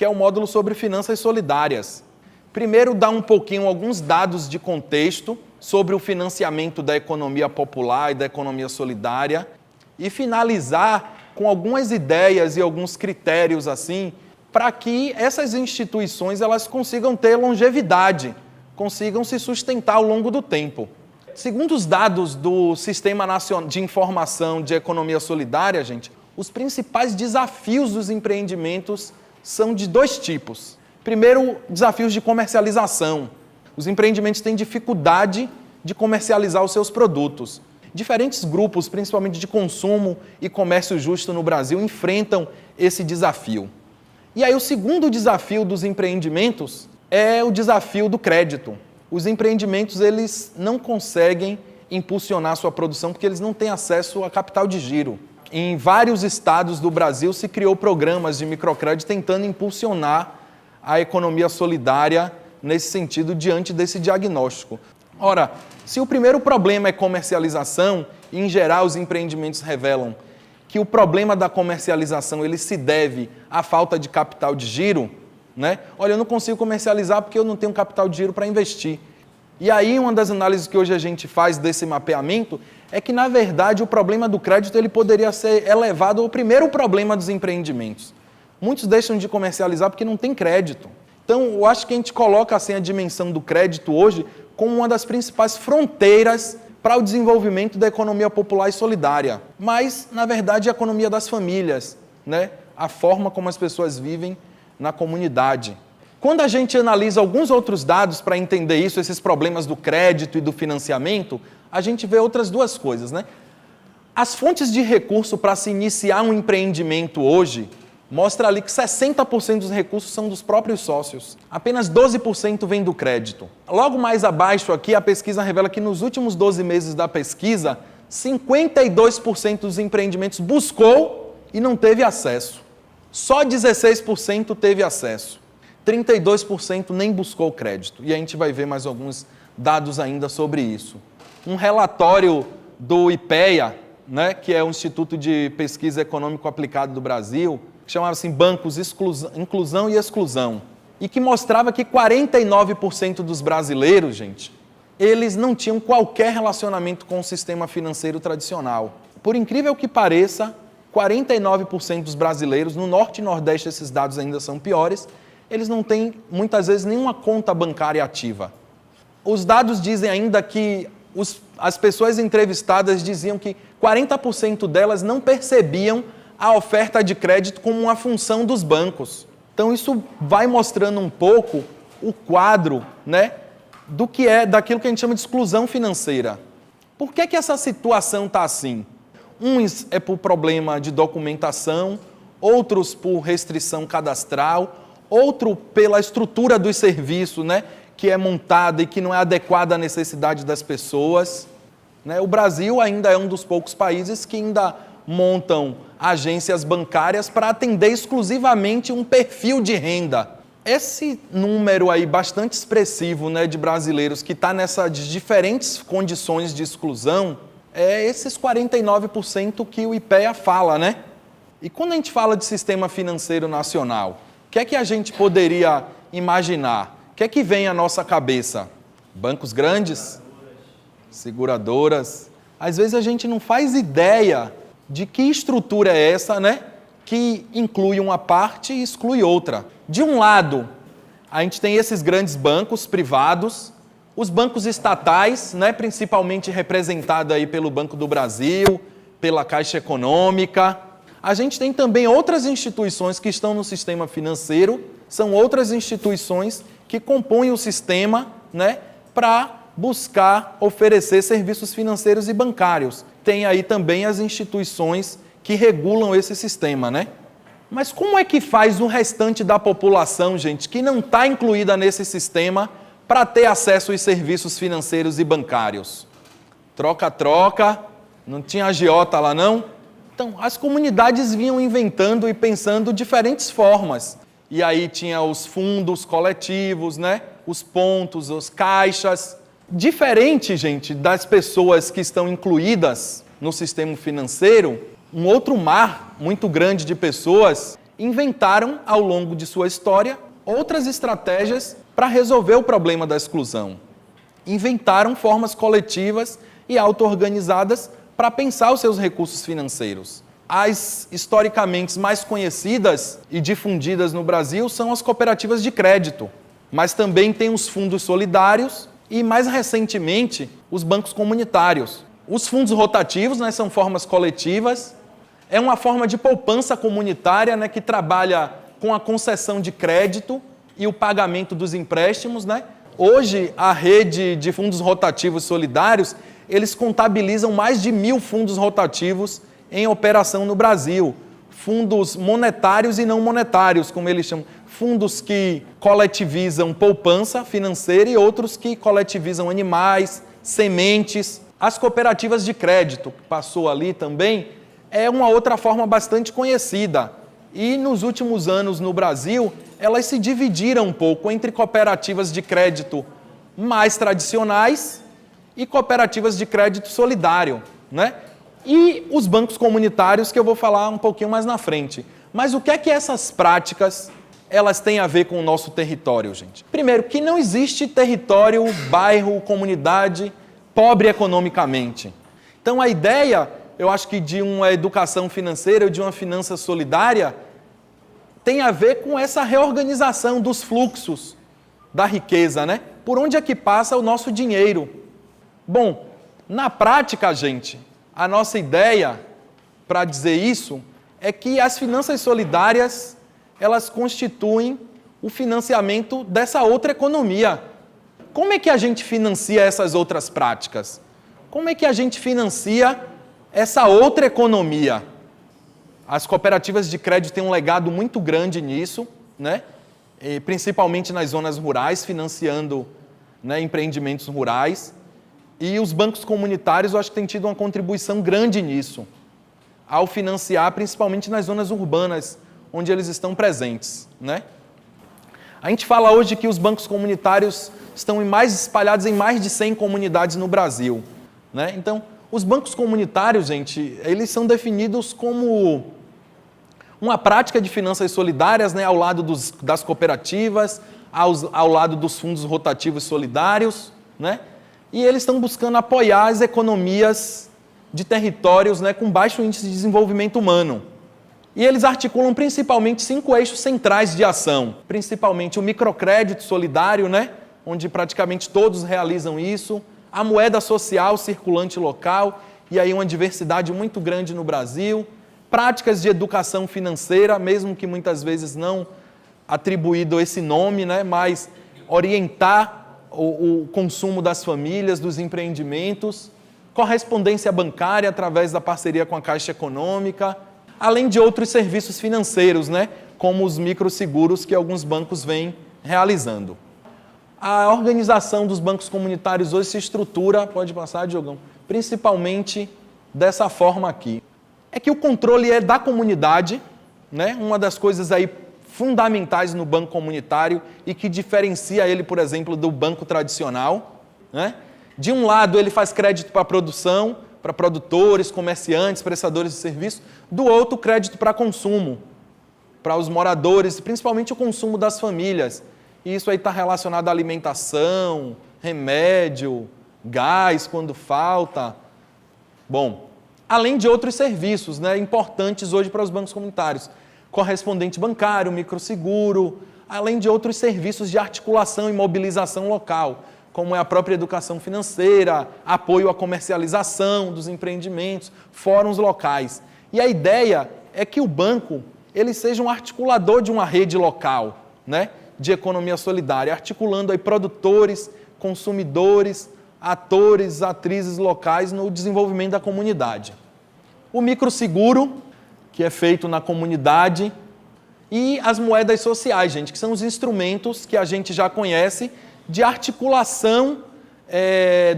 que é o módulo sobre finanças solidárias. Primeiro, dar alguns dados de contexto sobre o financiamento da economia popular e da economia solidária e finalizar com algumas ideias e alguns critérios assim para que essas instituições elas consigam ter longevidade, consigam se sustentar ao longo do tempo. Segundo os dados do Sistema Nacional de Informação de Economia Solidária, gente, os principais desafios dos empreendimentos são de dois tipos. Primeiro, desafios de comercialização. Os empreendimentos têm dificuldade de comercializar os seus produtos. Diferentes grupos, principalmente de consumo e comércio justo no Brasil, enfrentam esse desafio. E aí o segundo desafio dos empreendimentos é o desafio do crédito. Os empreendimentos eles não conseguem impulsionar sua produção porque eles não têm acesso a capital de giro. Em vários estados do Brasil se criou programas de microcrédito tentando impulsionar a economia solidária nesse sentido diante desse diagnóstico. Ora, se o primeiro problema é comercialização, e em geral os empreendimentos revelam que o problema da comercialização ele se deve à falta de capital de giro, né? Olha, eu não consigo comercializar porque eu não tenho capital de giro para investir. E aí uma das análises que hoje a gente faz desse mapeamento é que, na verdade, o problema do crédito ele poderia ser elevado ao primeiro problema dos empreendimentos. Muitos deixam de comercializar porque não tem crédito. Então, eu acho que a gente coloca assim, a dimensão do crédito hoje como uma das principais fronteiras para o desenvolvimento da economia popular e solidária. Mas, na verdade, a economia das famílias, né? A forma como as pessoas vivem na comunidade. Quando a gente analisa alguns outros dados para entender isso, esses problemas do crédito e do financiamento, a gente vê outras duas coisas, né? As fontes de recurso para se iniciar um empreendimento hoje mostra ali que 60% dos recursos são dos próprios sócios. Apenas 12% vem do crédito. Logo mais abaixo aqui, a pesquisa revela que nos últimos 12 meses da pesquisa, 52% dos empreendimentos buscou e não teve acesso. Só 16% teve acesso. 32% nem buscou crédito. E a gente vai ver mais alguns dados ainda sobre isso. Um relatório do IPEA, né, que é o Instituto de Pesquisa Econômico Aplicado do Brasil, que chamava assim Bancos, Inclusão e Exclusão, e que mostrava que 49% dos brasileiros, gente, eles não tinham qualquer relacionamento com o sistema financeiro tradicional. Por incrível que pareça, 49% dos brasileiros, no Norte e Nordeste esses dados ainda são piores, eles não têm, muitas vezes, nenhuma conta bancária ativa. Os dados dizem ainda que as pessoas entrevistadas diziam que 40% delas não percebiam a oferta de crédito como uma função dos bancos. Então isso vai mostrando um pouco o quadro, né, daquilo que a gente chama de exclusão financeira. Por que essa situação está assim? Uns é por problema de documentação, outros por restrição cadastral, outro pela estrutura do serviço, né, que é montada e que não é adequada à necessidade das pessoas. Né? O Brasil ainda é um dos poucos países que ainda montam agências bancárias para atender exclusivamente um perfil de renda. Esse número aí bastante expressivo, né, de brasileiros que está nessas diferentes condições de exclusão, é esses 49% que o IPEA fala, né? E quando a gente fala de sistema financeiro nacional, o que é que a gente poderia imaginar? O que é que vem à nossa cabeça? Bancos grandes? Seguradoras? Às vezes a gente não faz ideia de que estrutura é essa, né? Que inclui uma parte e exclui outra. De um lado, a gente tem esses grandes bancos privados, os bancos estatais, né? Principalmente representados aí pelo Banco do Brasil, pela Caixa Econômica. A gente tem também outras instituições que estão no sistema financeiro, são outras instituições que compõem o sistema, né, para buscar oferecer serviços financeiros e bancários. Tem aí também as instituições que regulam esse sistema, né? Mas como é que faz o restante da população, gente, que não está incluída nesse sistema para ter acesso aos serviços financeiros e bancários? Troca-troca, não tinha agiota lá não? Então, as comunidades vinham inventando e pensando diferentes formas. E aí tinha os fundos coletivos, né? Os pontos, as caixas. Diferente, gente, das pessoas que estão incluídas no sistema financeiro, um outro mar muito grande de pessoas inventaram, ao longo de sua história, outras estratégias para resolver o problema da exclusão. Inventaram formas coletivas e auto-organizadas para pensar os seus recursos financeiros. As historicamente mais conhecidas e difundidas no Brasil são as cooperativas de crédito, mas também tem os fundos solidários e, mais recentemente, os bancos comunitários. Os fundos rotativos, né, são formas coletivas, é uma forma de poupança comunitária, né, que trabalha com a concessão de crédito e o pagamento dos empréstimos, né? Hoje, a rede de fundos rotativos solidários, eles contabilizam mais de 1.000 fundos rotativos em operação no Brasil. Fundos monetários e não monetários, como eles chamam. Fundos que coletivizam poupança financeira e outros que coletivizam animais, sementes. As cooperativas de crédito, que passou ali também, é uma outra forma bastante conhecida. E nos últimos anos no Brasil, elas se dividiram um pouco entre cooperativas de crédito mais tradicionais e cooperativas de crédito solidário, né? E os bancos comunitários, que eu vou falar um pouquinho mais na frente. Mas o que é que essas práticas elas têm a ver com o nosso território, gente? Primeiro, que não existe território, bairro, comunidade pobre economicamente. Então, a ideia, eu acho que de uma educação financeira ou de uma finança solidária tem a ver com essa reorganização dos fluxos da riqueza, né? Por onde é que passa o nosso dinheiro? Bom, na prática, gente, a nossa ideia para dizer isso é que as finanças solidárias, elas constituem o financiamento dessa outra economia. Como é que a gente financia essas outras práticas? Como é que a gente financia essa outra economia? As cooperativas de crédito têm um legado muito grande nisso, né? E principalmente nas zonas rurais, financiando, né, empreendimentos rurais. E os bancos comunitários, eu acho que têm tido uma contribuição grande nisso, ao financiar principalmente nas zonas urbanas, onde eles estão presentes, né? A gente fala hoje que os bancos comunitários estão espalhados em mais de 100 comunidades no Brasil, né? Então, os bancos comunitários, gente, eles são definidos como uma prática de finanças solidárias, né, ao lado das cooperativas, ao lado dos fundos rotativos solidários, né? E eles estão buscando apoiar as economias de territórios, né, com baixo índice de desenvolvimento humano. E eles articulam principalmente 5 eixos centrais de ação, principalmente o microcrédito solidário, né, onde praticamente todos realizam isso, a moeda social circulante local, e aí uma diversidade muito grande no Brasil, práticas de educação financeira, mesmo que muitas vezes não atribuído esse nome, né, mas orientar o consumo das famílias, dos empreendimentos, correspondência bancária através da parceria com a Caixa Econômica, além de outros serviços financeiros, né, como os microseguros que alguns bancos vêm realizando. A organização dos bancos comunitários hoje se estrutura, pode passar, Diogão, principalmente dessa forma aqui. É que o controle é da comunidade, né, uma das coisas aí fundamentais no banco comunitário e que diferencia ele, por exemplo, do banco tradicional, né? De um lado, ele faz crédito para a produção, para produtores, comerciantes, prestadores de serviço. Do outro, crédito para consumo, para os moradores, principalmente o consumo das famílias. E isso aí está relacionado à alimentação, remédio, gás quando falta. Bom, além de outros serviços, né, importantes hoje para os bancos comunitários. Correspondente bancário, microseguro, além de outros serviços de articulação e mobilização local, como é a própria educação financeira, apoio à comercialização dos empreendimentos, fóruns locais. E a ideia é que o banco ele seja um articulador de uma rede local, né, de economia solidária, articulando aí produtores, consumidores, atores, atrizes locais no desenvolvimento da comunidade. O microseguro, que é feito na comunidade, e as moedas sociais, gente, que são os instrumentos que a gente já conhece de articulação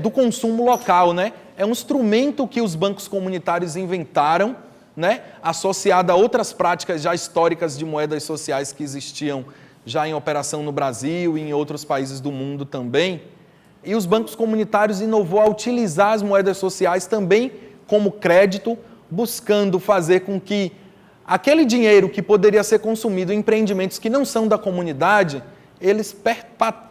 do consumo local, né? É um instrumento que os bancos comunitários inventaram, né? Associado a outras práticas já históricas de moedas sociais que existiam já em operação no Brasil e em outros países do mundo também. E os bancos comunitários inovou a utilizar as moedas sociais também como crédito, buscando fazer com que aquele dinheiro que poderia ser consumido em empreendimentos que não são da comunidade, eles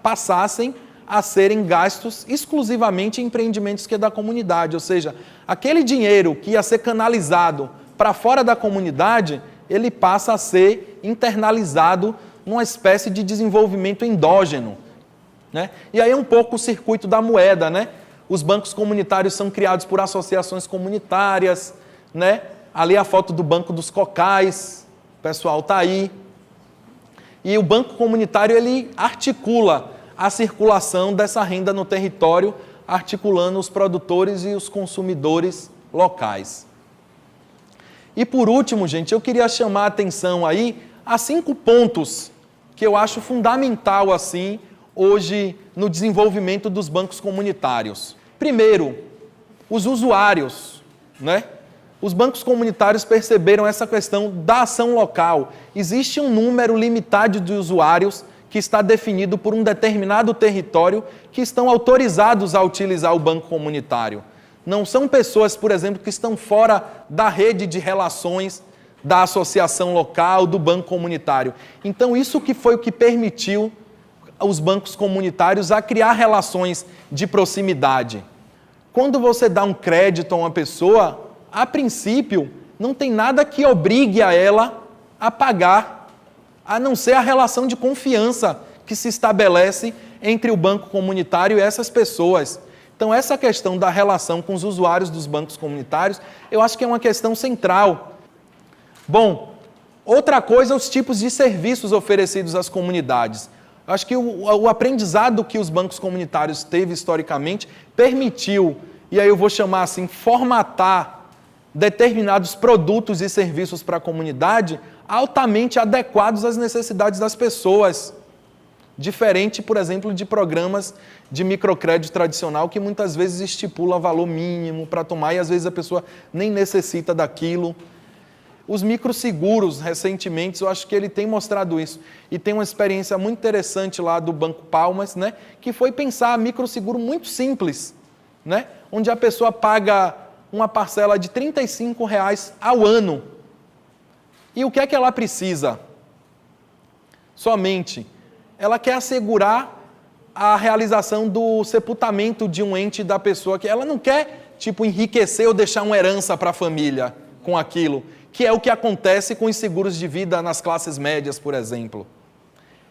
passassem a serem gastos exclusivamente em empreendimentos que é da comunidade. Ou seja, aquele dinheiro que ia ser canalizado para fora da comunidade, ele passa a ser internalizado numa espécie de desenvolvimento endógeno, né? E aí é um pouco o circuito da moeda, né? Os bancos comunitários são criados por associações comunitárias, né? Ali a foto do Banco dos Cocais, o pessoal está aí. E o banco comunitário, ele articula a circulação dessa renda no território, articulando os produtores e os consumidores locais. E por último, gente, eu queria chamar a atenção aí a 5 pontos que eu acho fundamental, assim, hoje no desenvolvimento dos bancos comunitários. Primeiro, os usuários, né? Os bancos comunitários perceberam essa questão da ação local. Existe um número limitado de usuários que está definido por um determinado território que estão autorizados a utilizar o banco comunitário. Não são pessoas, por exemplo, que estão fora da rede de relações da associação local, do banco comunitário. Então, isso que foi o que permitiu os bancos comunitários a criar relações de proximidade. Quando você dá um crédito a uma pessoa, a princípio, não tem nada que obrigue a ela a pagar, a não ser a relação de confiança que se estabelece entre o banco comunitário e essas pessoas. Então, essa questão da relação com os usuários dos bancos comunitários, eu acho que é uma questão central. Bom, outra coisa, os tipos de serviços oferecidos às comunidades. Eu acho que o aprendizado que os bancos comunitários teve historicamente permitiu, e aí eu vou chamar assim, formatar determinados produtos e serviços para a comunidade altamente adequados às necessidades das pessoas. Diferente, por exemplo, de programas de microcrédito tradicional que muitas vezes estipula valor mínimo para tomar e às vezes a pessoa nem necessita daquilo. Os microseguros, recentemente, eu acho que ele tem mostrado isso. E tem uma experiência muito interessante lá do Banco Palmas, né, que foi pensar microseguro muito simples, né, onde a pessoa paga uma parcela de R$ 35 ao ano. E o que é que ela precisa? Somente. Ela quer assegurar a realização do sepultamento de um ente da pessoa, que ela não quer, tipo, enriquecer ou deixar uma herança para a família com aquilo, que é o que acontece com os seguros de vida nas classes médias, por exemplo.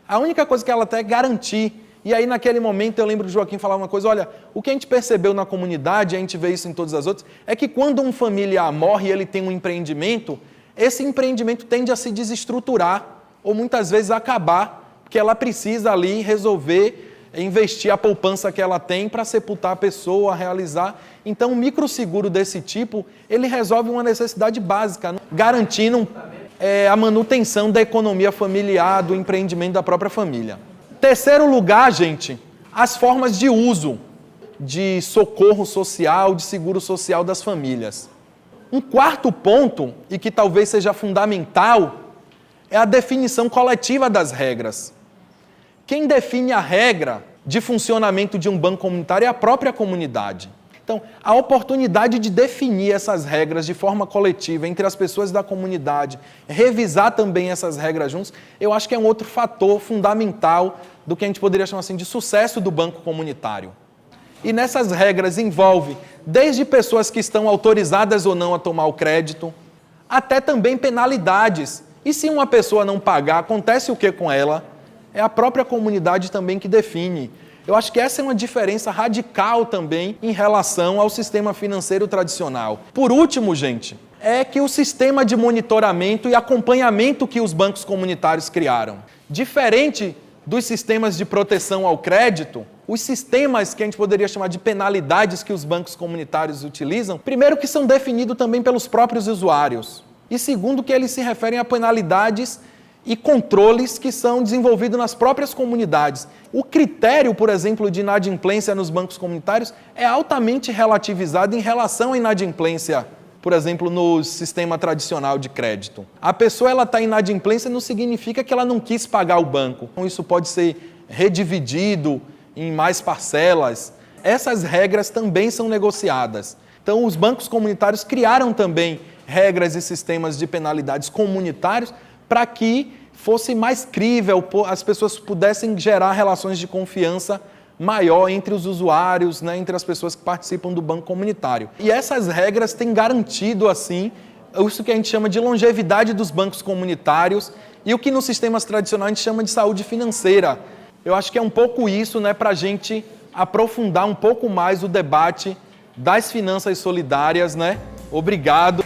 A única coisa que ela tem é garantir. E aí, naquele momento, eu lembro do Joaquim falar uma coisa, olha, o que a gente percebeu na comunidade, a gente vê isso em todas as outras, é que quando um familiar morre e ele tem um empreendimento, esse empreendimento tende a se desestruturar, ou muitas vezes acabar, porque ela precisa ali resolver investir a poupança que ela tem para sepultar a pessoa, realizar. Então, um microseguro desse tipo, ele resolve uma necessidade básica, garantindo a manutenção da economia familiar, do empreendimento da própria família. Terceiro lugar, gente, as formas de uso de socorro social, de seguro social das famílias. Um quarto ponto, e que talvez seja fundamental, é a definição coletiva das regras. Quem define a regra de funcionamento de um banco comunitário é a própria comunidade. Então, a oportunidade de definir essas regras de forma coletiva entre as pessoas da comunidade, revisar também essas regras juntos, eu acho que é um outro fator fundamental do que a gente poderia chamar assim de sucesso do banco comunitário. E nessas regras envolve desde pessoas que estão autorizadas ou não a tomar o crédito, até também penalidades. E se uma pessoa não pagar, acontece o que com ela? É a própria comunidade também que define. Eu acho que essa é uma diferença radical também em relação ao sistema financeiro tradicional. Por último, gente, é que o sistema de monitoramento e acompanhamento que os bancos comunitários criaram, diferente dos sistemas de proteção ao crédito, os sistemas que a gente poderia chamar de penalidades que os bancos comunitários utilizam, primeiro que são definidos também pelos próprios usuários, e segundo que eles se referem a penalidades e controles que são desenvolvidos nas próprias comunidades. O critério, por exemplo, de inadimplência nos bancos comunitários é altamente relativizado em relação à inadimplência, por exemplo, no sistema tradicional de crédito. A pessoa está em inadimplência não significa que ela não quis pagar o banco. Então, isso pode ser redividido em mais parcelas. Essas regras também são negociadas. Então, os bancos comunitários criaram também regras e sistemas de penalidades comunitários para que fosse mais crível, as pessoas pudessem gerar relações de confiança maior entre os usuários, né, entre as pessoas que participam do banco comunitário. E essas regras têm garantido, assim, isso que a gente chama de longevidade dos bancos comunitários e o que nos sistemas tradicionais a gente chama de saúde financeira. Eu acho que é um pouco isso, né, para a gente aprofundar um pouco mais o debate das finanças solidárias, né? Obrigado.